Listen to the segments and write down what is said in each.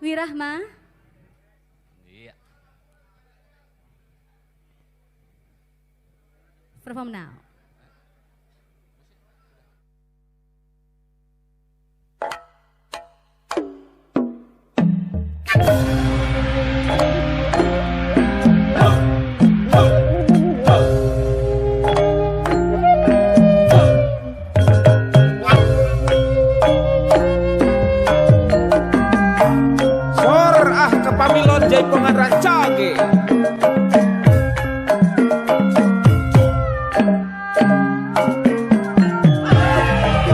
Wirahma. Iya. Perform now. Pamilon Jaipongan Rancage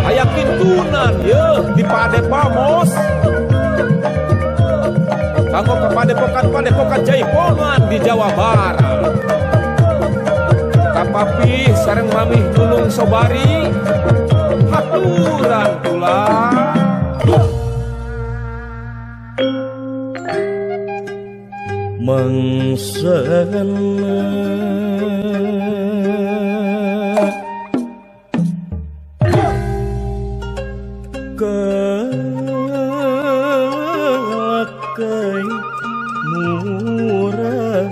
ayak pintunan ya di Padepamos kanggo kepadepokan Jaipongan di Jawa Barat kapapi sareng mamih nulung sobari haturan tulang mangsana kakai murad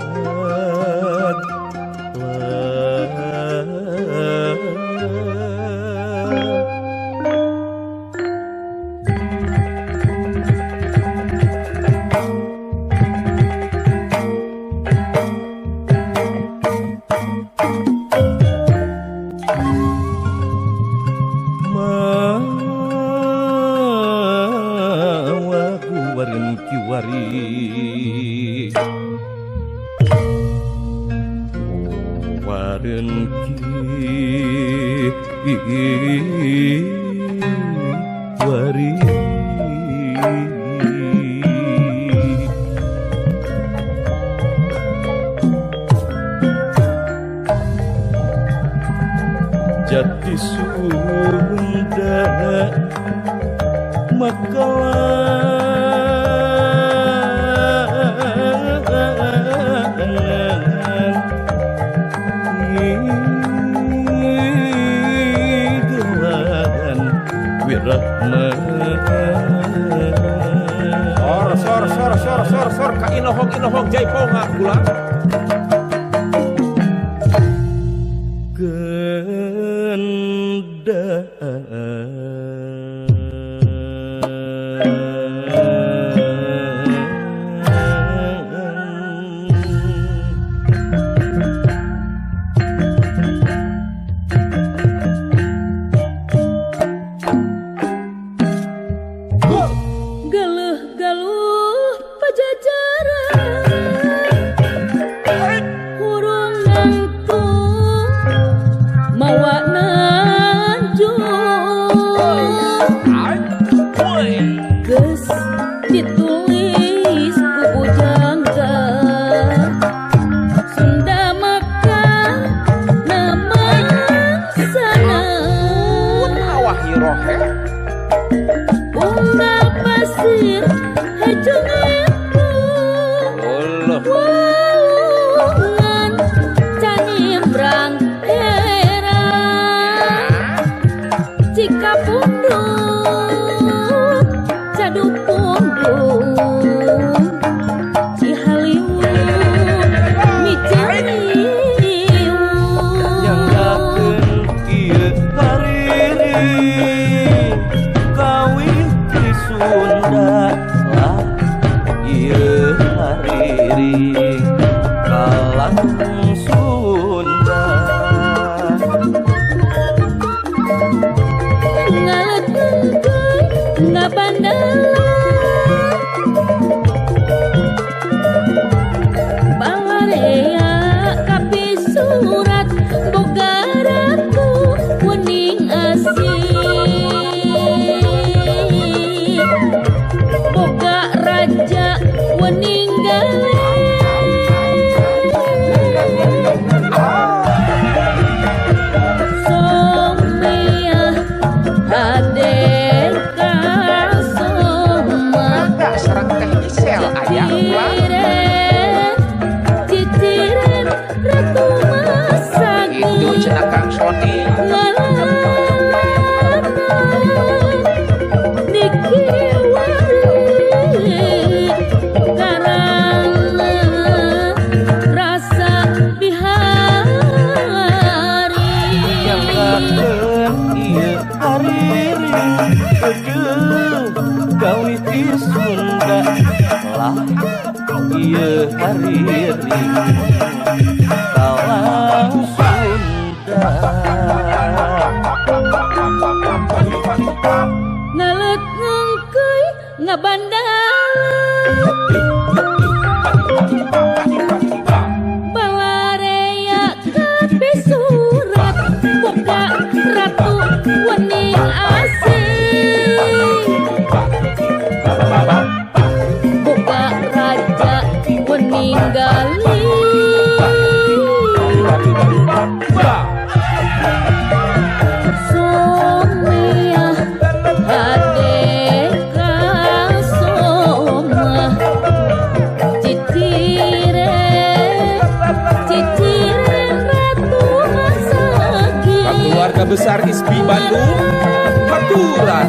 Jati Sunda Makalangan Ngigelan Wirahma Sor ka inohong Jaipongan ulang Sunda lah ieu hari kalang Sunda Nalek ngengkeuy ngabandal Balarea kabeh surat boga ratu wening asing boga raja wening galih Somea Adeka Soma Cicire Ratu Masaki Keluarga besar ISBI Bandung haturan